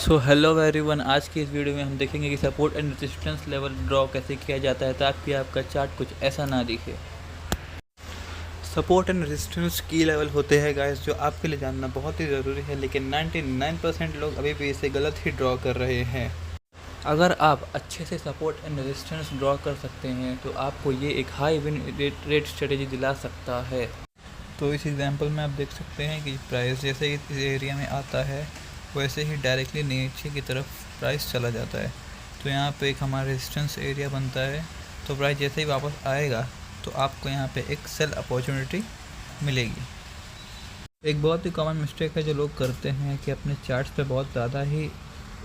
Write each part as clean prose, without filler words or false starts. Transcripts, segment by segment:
So hello everyone, आज की इस वीडियो में हम देखेंगे कि support and resistance level draw कैसे किया जाता है ताकि आपका चार्ट कुछ ऐसा ना दिखे। सपोर्ट एंड रेजिस्टेंस की लेवल होते हैं गाइस, जो आपके लिए जानना बहुत ही ज़रूरी है, लेकिन 99% लोग अभी भी इसे गलत ही ड्रॉ कर रहे हैं। अगर आप अच्छे से सपोर्ट एंड रेजिस्टेंस ड्रॉ कर सकते हैं तो आपको ये एक हाई विन रेट स्ट्रेटेजी दिला सकता है। तो इस एग्जांपल में आप देख सकते हैं कि प्राइस जैसे ही इस एरिया में आता है वैसे ही डायरेक्टली नीचे की तरफ प्राइस चला जाता है। तो यहाँ पे एक हमारा रेजिस्टेंस एरिया बनता है, तो प्राइस जैसे ही वापस आएगा तो आपको यहाँ पे एक सेल अपॉर्चुनिटी मिलेगी। एक बहुत ही कॉमन मिस्टेक है जो लोग करते हैं कि अपने चार्ट्स पे बहुत ज़्यादा ही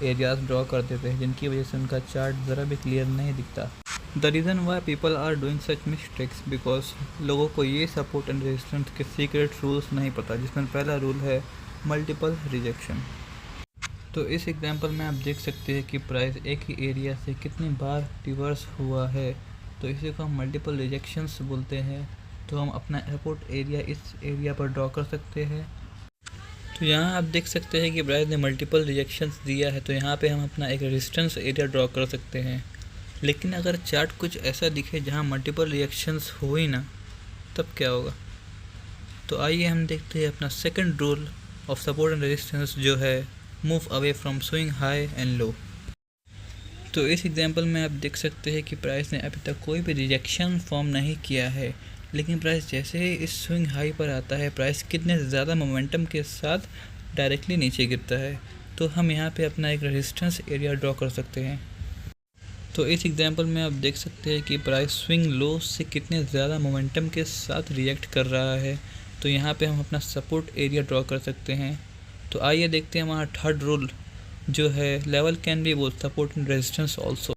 एरियाज ड्रॉ कर देते हैं, जिनकी वजह से उनका चार्ट ज़रा भी क्लियर नहीं दिखता। The reason why people are doing such mistakes because लोगों को ये सपोर्ट एंड रेजिस्टेंस के सीक्रेट रूल्स नहीं पता, जिसमें पहला रूल है मल्टीपल रिजेक्शन। तो इस एग्जांपल में आप देख सकते हैं कि प्राइस एक ही एरिया से कितनी बार रिवर्स हुआ है, तो इसी को हम मल्टीपल रिजेक्शंस बोलते हैं। तो हम अपना सपोर्ट एरिया इस एरिया पर ड्रॉ कर सकते हैं। तो यहाँ आप देख सकते हैं कि प्राइस ने मल्टीपल रिजेक्शंस दिया है, तो यहाँ पे हम अपना एक रेजिस्टेंस एरिया ड्रॉ कर सकते हैं। लेकिन अगर चार्ट कुछ ऐसा दिखे जहाँ मल्टीपल रिजेक्शंस हो ही ना, तब क्या होगा? तो आइए हम देखते हैं अपना second rule of support and resistance, जो है move away from swing high and low. तो इस एग्जांपल में आप देख सकते हैं कि प्राइस ने अभी तक कोई भी रिजेक्शन फॉर्म नहीं किया है, लेकिन प्राइस जैसे ही इस स्विंग हाई पर आता है प्राइस कितने ज़्यादा मोमेंटम के साथ डायरेक्टली नीचे गिरता है। तो हम यहाँ पे अपना एक रेजिस्टेंस एरिया ड्रॉ कर सकते हैं। तो इस एग्जांपल में आप देख सकते हैं कि प्राइस स्विंग लो से कितने ज़्यादा मोमेंटम के साथ रिएक्ट कर रहा है, तो यहाँ पे हम अपना सपोर्ट एरिया ड्रॉ कर सकते हैं। तो आइए देखते हैं हमारा थर्ड रूल, जो है level can be both support and resistance also.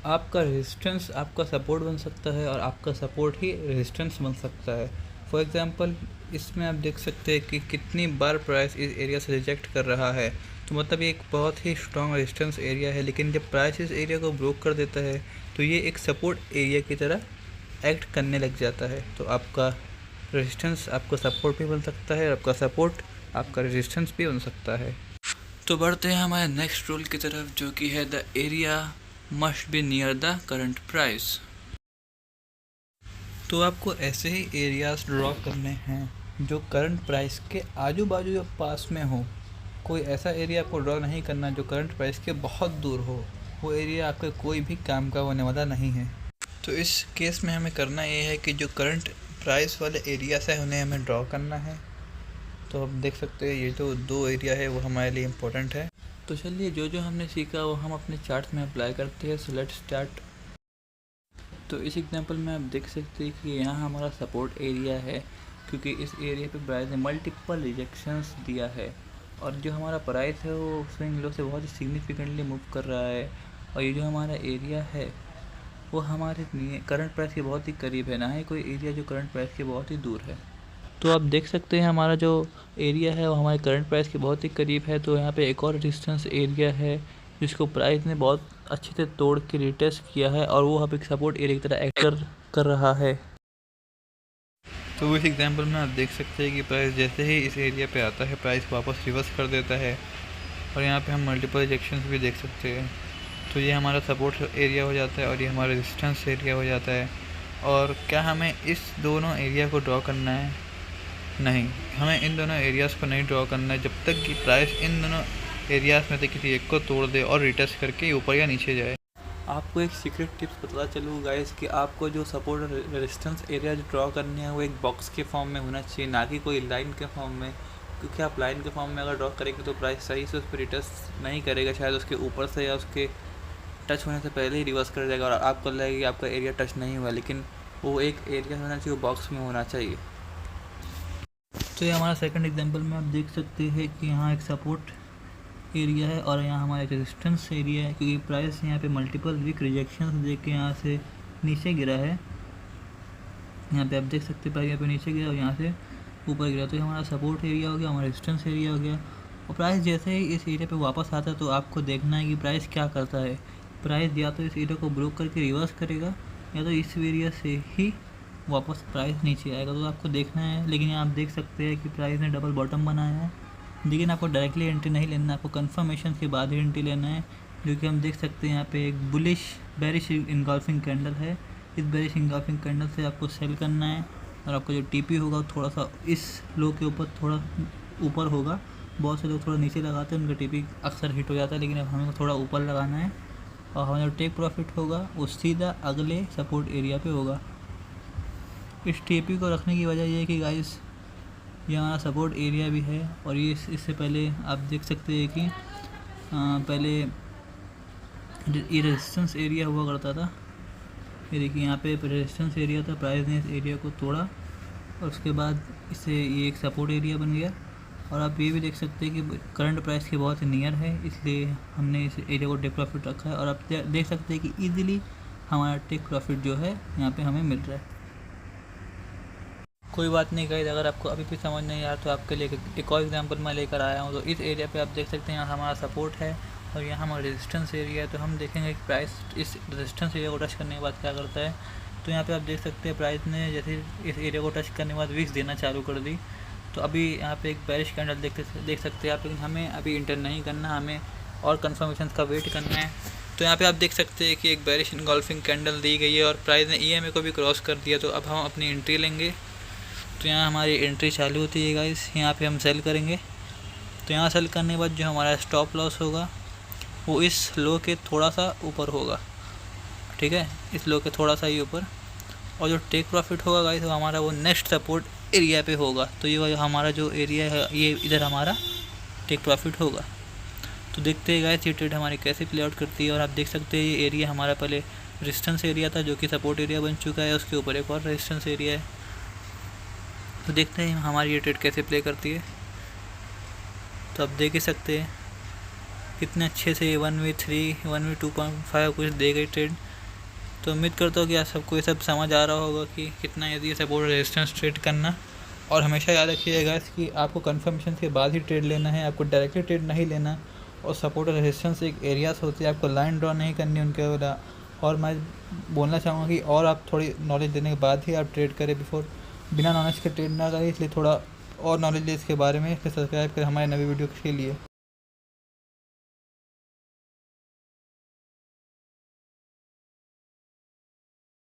आपका रेजिस्टेंस आपका सपोर्ट बन सकता है और आपका सपोर्ट ही रेजिस्टेंस बन सकता है। फॉर एग्जांपल इसमें आप देख सकते हैं कि कितनी बार प्राइस इस एरिया से रिजेक्ट कर रहा है, तो मतलब ये एक बहुत ही स्ट्रॉन्ग रेजिस्टेंस एरिया है। लेकिन जब प्राइस इस एरिया को ब्रोक कर देता है तो ये एक सपोर्ट एरिया की तरह एक्ट करने लग जाता है। तो आपका रेजिस्टेंस आपका सपोर्ट भी बन सकता है और आपका सपोर्ट आपका रेजिस्टेंस भी बन सकता है। तो बढ़ते हैं हमारे नेक्स्ट रूल की तरफ, जो कि है the area must be near the current price. तो आपको ऐसे ही एरियाज ड्रॉ करने हैं जो करंट प्राइस के आजू बाजू या पास में हो। कोई ऐसा एरिया आपको ड्रॉ नहीं करना जो करंट प्राइस के बहुत दूर हो, वो एरिया आपके कोई भी काम का होने वाला नहीं है। तो इस केस में हमें करना ये है कि जो करंट प्राइस वाले एरियाज है उन्हें हमें ड्रॉ करना है। तो आप देख सकते हैं ये जो दो एरिया है वो हमारे लिए इम्पोर्टेंट है। तो चलिए जो जो हमने सीखा वो हम अपने चार्ट में अप्लाई करते हैं। So let's start. तो इस एग्जांपल में आप देख सकते हैं कि यहाँ हमारा सपोर्ट एरिया है, क्योंकि इस एरिया पे प्राइस ने मल्टीपल रिजेक्शंस दिया है और जो हमारा प्राइस है वो स्विंग लो से बहुत ही सिग्निफिकेंटली मूव कर रहा है। और ये जो हमारा एरिया है वो हमारे करंट प्राइस के बहुत ही करीब है, ना ही कोई एरिया जो करंट प्राइस के बहुत ही दूर है। तो आप देख सकते हैं हमारा जो एरिया है वो हमारे करंट प्राइस के बहुत ही करीब है। तो यहाँ पे एक और रेजिस्टेंस एरिया है जिसको प्राइस ने बहुत अच्छे से तोड़ के रिटेस्ट किया है और वो यहाँ पे सपोर्ट एरिया की तरह एक्ट कर रहा है। तो इस एग्जांपल में आप देख सकते हैं कि प्राइस जैसे ही इस एरिया पे आता है प्राइस वापस रिवर्स कर देता है और यहाँ पे हम मल्टीपल रिजेक्शंस भी देख सकते हैं। तो ये हमारा सपोर्ट एरिया हो जाता है और ये हमारा रेजिस्टेंस एरिया हो जाता है। और क्या हमें इस दोनों एरिया को ड्रॉ करना है? नहीं, हमें इन दोनों एरियाज़ को नहीं ड्रॉ करना है जब तक कि प्राइस इन दोनों एरियाज़ में से किसी एक को तोड़ दे और रिटेस्ट करके ऊपर या नीचे जाए। आपको एक सीक्रेट टिप्स पता चलूँ गाइस कि आपको जो सपोर्ट रेजिस्टेंस एरिया जो ड्रॉ करनी है वो एक बॉक्स के फॉर्म में होना चाहिए, ना कि कोई लाइन के फॉर्म में। क्योंकि आप लाइन के फॉर्म में अगर ड्रॉ करेंगे तो प्राइस सही से उस पर रिटेस्ट नहीं करेगा, शायद उसके ऊपर से या उसके टच होने से पहले ही रिवर्स कर जाएगा और आपको लगेगा कि आपका एरिया टच नहीं हुआ। लेकिन वो एक एरिया होना चाहिए, वो बॉक्स में होना चाहिए। तो ये हमारा सेकंड एग्जांपल में आप देख सकते हैं कि यहाँ एक सपोर्ट एरिया है और यहाँ हमारा एक रेजिस्टेंस एरिया है, क्योंकि प्राइस यहाँ पे मल्टीपल वीक रिजेक्शंस दे के यहाँ से नीचे गिरा है। यहाँ पे आप देख सकते हैं प्राइस यहाँ पे नीचे गिरा और यहाँ से ऊपर गिरा। तो ये हमारा सपोर्ट एरिया हो गया, हमारा रेजिस्टेंस एरिया हो गया। और प्राइस जैसे ही इस एरिया पे वापस आता है तो आपको देखना है कि प्राइस क्या करता है। प्राइस या तो इस एरिया को ब्रोक करके रिवर्स करेगा या तो इस एरिया से ही वापस प्राइस नीचे आएगा, तो आपको देखना है। लेकिन यहाँ आप देख सकते हैं कि प्राइस ने डबल बॉटम बनाया है लेकिन आपको डायरेक्टली एंट्री नहीं लेना, आपको कंफर्मेशन के बाद ही एंट्री लेना है, जो कि हम देख सकते हैं यहाँ पे एक बुलिश बेरिश इनगल्फिंग कैंडल है। इस बेरिश इनगल्फिंग कैंडल से आपको सेल करना है और आपका जो टीपी होगा थोड़ा सा इस लो के ऊपर थोड़ा ऊपर होगा। बहुत से लोग थोड़ा नीचे लगाते हैं, उनका टीपी अक्सर हिट हो जाता है, लेकिन अब हमें थोड़ा ऊपर लगाना है और हमारा जो टेक प्रॉफिट होगा वो सीधा अगले सपोर्ट एरिया पे होगा। इस टीपी को रखने की वजह ये है कि गाइस ये हमारा सपोर्ट एरिया भी है और ये इससे पहले आप देख सकते हैं कि पहले ये रेजिस्टेंस एरिया हुआ करता था। ये देखिए यहाँ पे रेजिस्टेंस एरिया था, प्राइस ने इस एरिया को तोड़ा और उसके बाद इससे ये एक सपोर्ट एरिया बन गया। और आप ये भी देख सकते हैं कि करंट प्राइस के बहुत नियर है, इसलिए हमने इस एरिया को टेक प्रॉफिट रखा है। और आप देख सकते हैं कि ईजिली हमारा टेक प्रॉफिट जो है यहाँ पे हमें मिल रहा है। कोई बात नहीं गाइस, अगर आपको अभी भी समझ नहीं आया तो आपके लिए एक और एग्जांपल मैं लेकर आया हूँ। तो इस एरिया पे आप देख सकते हैं यहाँ हमारा सपोर्ट है और यहाँ हमारा रेजिस्टेंस एरिया है। तो हम देखेंगे कि प्राइस इस रेजिस्टेंस एरिया को टच करने के बाद क्या करता है। तो यहाँ पे आप देख सकते हैं प्राइस ने जैसे इस एरिया को टच करने के बाद वीक्स देना चालू कर दी। तो अभी यहाँ पे एक बेरिश कैंडल देख सकते हैं आप, लेकिन हमें अभी इंटर नहीं करना, हमें और कन्फर्मेशन का वेट करना है। तो यहाँ पे आप देख सकते हैं कि एक बेरिश इनगल्फिंग कैंडल दी गई है और प्राइस ने EMA को भी क्रॉस कर दिया। तो अब हम अपनी एंट्री लेंगे। तो यहाँ हमारी एंट्री चालू होती है गाइस, यहाँ पे हम सेल करेंगे। तो यहाँ सेल करने के बाद जो हमारा स्टॉप लॉस होगा वो इस लो के थोड़ा सा ऊपर होगा, ठीक है, इस लो के थोड़ा सा ही ऊपर। और जो टेक प्रॉफिट होगा गाइस वो हमारा वो नेक्स्ट सपोर्ट एरिया पे होगा। तो ये हमारा जो एरिया है ये इधर हमारा टेक प्रॉफिट होगा। तो देखते हैं गाइस ये ट्रेड हमारी कैसे प्ले आउट करती है। और आप देख सकते हैं ये एरिया हमारा पहले रेजिस्टेंस एरिया था जो कि सपोर्ट एरिया बन चुका है, उसके ऊपर एक और रेजिस्टेंस एरिया है। तो देखते हैं हमारी ये ट्रेड कैसे प्ले करती है। तो आप देख ही सकते हैं कितने अच्छे से 1v3 1v2.5 कुछ दे गई ट्रेड। तो उम्मीद करता हूँ कि आप सबको ये सब समझ आ रहा होगा कि कितना यदि सपोर्ट रेजिस्टेंस ट्रेड करना। और हमेशा याद रखिएगा कि आपको कंफर्मेशन के बाद ही ट्रेड लेना है, आपको डायरेक्टली ट्रेड नहीं लेना। और सपोर्ट और रेजिस्टेंस एक एरियाज होती है, आपको लाइन ड्रॉ नहीं करनी उनके वजह। और मैं बोलना चाहूँगा कि और आप थोड़ी नॉलेज देने के बाद ही आप ट्रेड करें, बिफोर बिना नॉलेज के ट्रेड ना करें। इसलिए थोड़ा और नॉलेज ले इसके बारे में, फिर सब्सक्राइब करें हमारे नई वीडियो के लिए।